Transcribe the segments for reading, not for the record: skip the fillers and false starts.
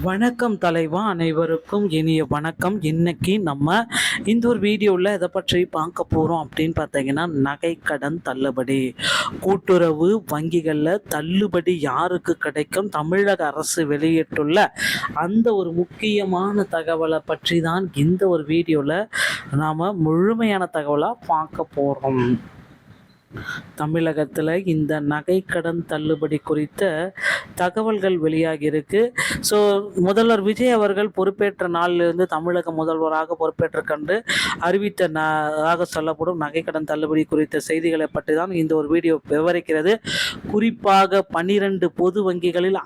வணக்கம் தலைவா, அனைவருக்கும் இனிய வணக்கம். இன்னைக்கு நம்ம இந்த ஒரு வீடியோவில் எதை பற்றி பார்க்க போகிறோம் அப்படின்னு பார்த்தீங்கன்னா, நகை கடன் தள்ளுபடி. கூட்டுறவு வங்கிகளில் தள்ளுபடி யாருக்கு கிடைக்கும், தமிழக அரசு வெளியிட்டுள்ள அந்த ஒரு முக்கியமான தகவலை பற்றி தான் இந்த ஒரு வீடியோவில் நாம் முழுமையான தகவலாக பார்க்க போகிறோம். தமிழகத்தில் இந்த நகைக்கடன் தள்ளுபடி குறித்த தகவல்கள் வெளியாகி இருக்கு. ஸோ முதல்வர் விஜய் அவர்கள் பொறுப்பேற்ற நாளிலிருந்து தமிழக முதல்வராக பொறுப்பேற்ற கண்டு அறிவித்ததாக சொல்லப்படும் நகைக்கடன் தள்ளுபடி குறித்த செய்திகளை பற்றி தான் இந்த ஒரு வீடியோ விவரிக்கிறது. குறிப்பாக 12 பொது வங்கிகளில்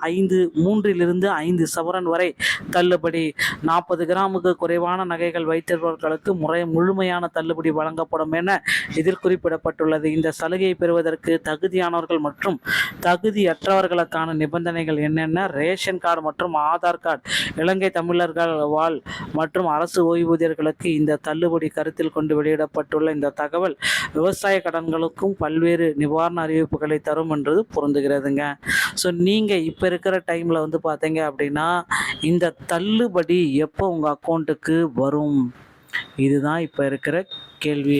3 to 5 சவரன் வரை தள்ளுபடி, 40 கிராமுக்கு குறைவான நகைகள் வைத்திருப்பவர்களுக்கு முழுமையான தள்ளுபடி வழங்கப்படும் என இதில் குறிப்பிடப்பட்டுள்ளது. இந்த சலுகையை பெறுவதற்கு தகுதியானவர்கள் மற்றும் தகுதியற்றவர்களுக்கான நிபந்தனைகள் என்னென்ன, ரேஷன் கார்டு மற்றும் ஆதார் கார்டு, இலங்கை தமிழர்கள் வாழ் மற்றும் அரசு ஓய்வூதியர்களுக்கு இந்த தள்ளுபடி கருத்தில் கொண்டு வெளியிடப்பட்டுள்ள இந்த தகவல் விவசாய கடன்களுக்கும் பல்வேறு நிவாரண அறிவிப்புகளை தரும் என்றது பொருந்துகிறதுங்க. ஸோ நீங்கள் இப்போ இருக்கிற டைமில் பார்த்தீங்க அப்படின்னா இந்த தள்ளுபடி எப்போ உங்கள் அக்கௌண்ட்டுக்கு வரும், இதுதான் இப்போ இருக்கிற கேள்வி.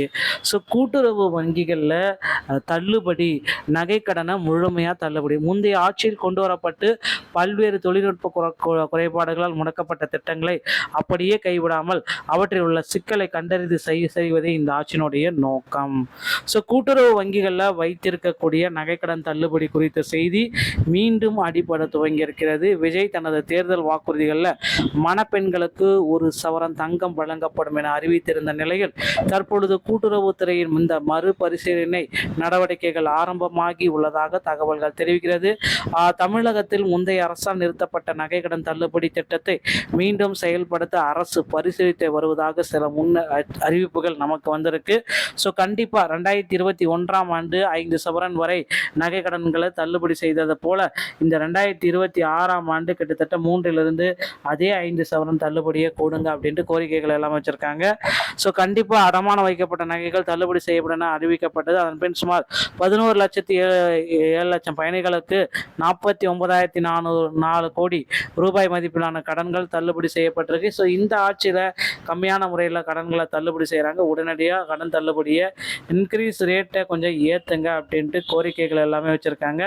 ஸோ கூட்டுறவு வங்கிகளில் தள்ளுபடி, நகைக்கடனை முழுமையாக தள்ளுபடி. முந்தைய ஆட்சியில் கொண்டு வரப்பட்டு பல்வேறு தொழில்நுட்ப குறைபாடுகளால் முடக்கப்பட்ட திட்டங்களை அப்படியே கைவிடாமல் அவற்றில் உள்ள சிக்கலை கண்டறிந்து செய்வதே இந்த ஆட்சியினுடைய நோக்கம். ஸோ கூட்டுறவு வங்கிகளில் வைத்திருக்கக்கூடிய நகைக்கடன் தள்ளுபடி குறித்த செய்தி மீண்டும் அடிபட துவங்கியிருக்கிறது. விஜய் தனது தேர்தல் வாக்குறுதிகளில் மணப்பெண்களுக்கு 1 சவரன் தங்கம் வழங்கப்படும் என அறிவித்திருந்த நிலையில் தற்பொழுது கூட்டுறவுத்துறையின் இந்த மறுபரிசீலனை நடவடிக்கைகள் ஆரம்பமாகி உள்ளதாக தகவல்கள் தெரிவிக்கிறது. தமிழகத்தில் முந்தைய அரசால் நிறுத்தப்பட்ட நகைக்கடன் தள்ளுபடி திட்டத்தை மீண்டும் செயல்படுத்த அரசு பரிசீலித்து வருவதாக சில அறிவிப்புகள் நமக்கு வந்திருக்கு. ஸோ கண்டிப்பாக 2021ஆம் ஆண்டு 5 சவரன் வரை நகை கடன்களை தள்ளுபடி செய்தது போல இந்த 2026ஆம் ஆண்டு கிட்டத்தட்ட 3 அதே 5 சவரன் தள்ளுபடியை கொடுங்க அப்படின்ட்டு கோரிக்கைகள் எல்லாம் வச்சிருக்காங்க. ஸோ கண்டிப்பாக அடமான வைக்கப்பட்ட நகைகள் தள்ளுபடி செய்யப்படும் அறிவிக்கப்பட்டது. அதன் பின் சுமார் 11,07,00,000 பயணிகளுக்கு 49,404 கோடி ரூபாய் மதிப்பிலான கடன்கள் தள்ளுபடி செய்யப்பட்டிருக்கு. ஸோ இந்த ஆட்சியில் கம்மியான முறையில் கடன்களை தள்ளுபடி செய்கிறாங்க. உடனடியாக கடன் தள்ளுபடியை இன்க்ரீஸ் ரேட்டை கொஞ்சம் ஏற்றுங்க அப்படின்ட்டு கோரிக்கைகள் எல்லாமே வச்சுருக்காங்க.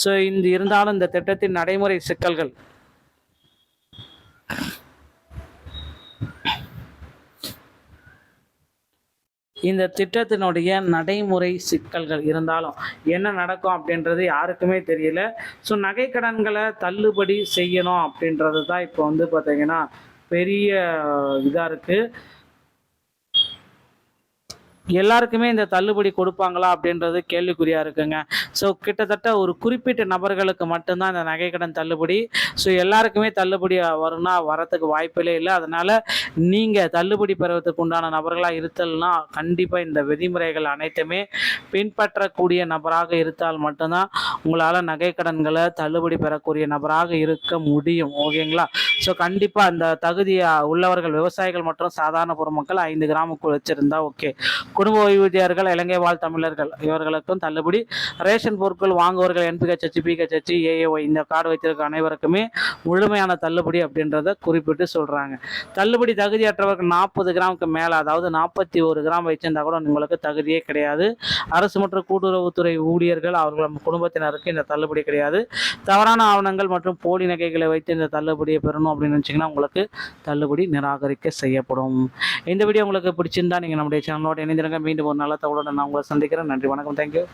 ஸோ இருந்தாலும் இந்த திட்டத்தின் நடைமுறை சிக்கல்கள் இந்த திட்டத்தினுடைய நடைமுறை சிக்கல்கள் இருந்தாலும் என்ன நடக்கும் அப்படின்றது யாருக்குமே தெரியல. ஸோ நகை கடன்களை தள்ளுபடி செய்யணும் அப்படின்றது தான் இப்போ பார்த்தீங்கன்னா பெரிய இதாக இருக்குது. எல்லாருக்குமே இந்த தள்ளுபடி கொடுப்பாங்களா அப்படின்றது கேள்விக்குறியாக இருக்குங்க. ஸோ கிட்டத்தட்ட ஒரு குறிப்பிட்ட நபர்களுக்கு மட்டும்தான் இந்த நகைக்கடன் தள்ளுபடி. ஸோ எல்லாருக்குமே தள்ளுபடி வரும்னா வரத்துக்கு வாய்ப்பிலே இல்லை. அதனால் நீங்கள் தள்ளுபடி பெறுவதற்கு உண்டான நபர்களாக இருத்தல்னா கண்டிப்பாக இந்த விதிமுறைகள் அனைத்துமே பின்பற்றக்கூடிய நபராக இருந்தால் மட்டும்தான் உங்களால் நகைக்கடன்களை தள்ளுபடி பெறக்கூடிய நபராக இருக்க முடியும். ஓகேங்களா? ஸோ கண்டிப்பாக அந்த தகுதி உள்ளவர்கள், விவசாயிகள் மற்றும் சாதாரண பொதுமக்கள் 5 கிராமுக்குள் வச்சுருந்தா ஓகே. குடும்ப ஓய்வூதியர்கள், இலங்கை வாழ் தமிழர்கள் இவர்களுக்கும் தள்ளுபடி. ரேஷன் பொருட்கள் வாங்குவர்கள், NPHH, PHH, AAY இந்த கார்டு வைத்திருக்க அனைவருக்குமே முழுமையான தள்ளுபடி அப்படின்றத குறிப்பிட்டு சொல்கிறாங்க. தள்ளுபடி தகுதியற்றவர்கள் 40 கிராமுக்கு மேலே, அதாவது 41 கிராம் வச்சிருந்தா கூட உங்களுக்கு தகுதியே கிடையாது. அரசு மற்றும் கூட்டுறவுத்துறை ஊழியர்கள் அவர்கள் குடும்பத்தினருக்கு இந்த தள்ளுபடி கிடையாது. தவறான ஆவணங்கள் மற்றும் போலி நகைகளை வைத்து இந்த தள்ளுபடியை பெறணும் அப்படின்னு நினச்சிங்கன்னா உங்களுக்கு தள்ளுபடி நிராகரிக்க செய்யப்படும். இந்த வீடியோ உங்களுக்கு பிடிச்சிருந்தா நீங்கள் நம்முடைய சேனலோட இணைந்திருங்க. மீண்டும் ஒரு நல்ல தகவலோடு நான் உங்களை சந்திக்கிறேன். நன்றி, வணக்கம், தேங்க்யூ.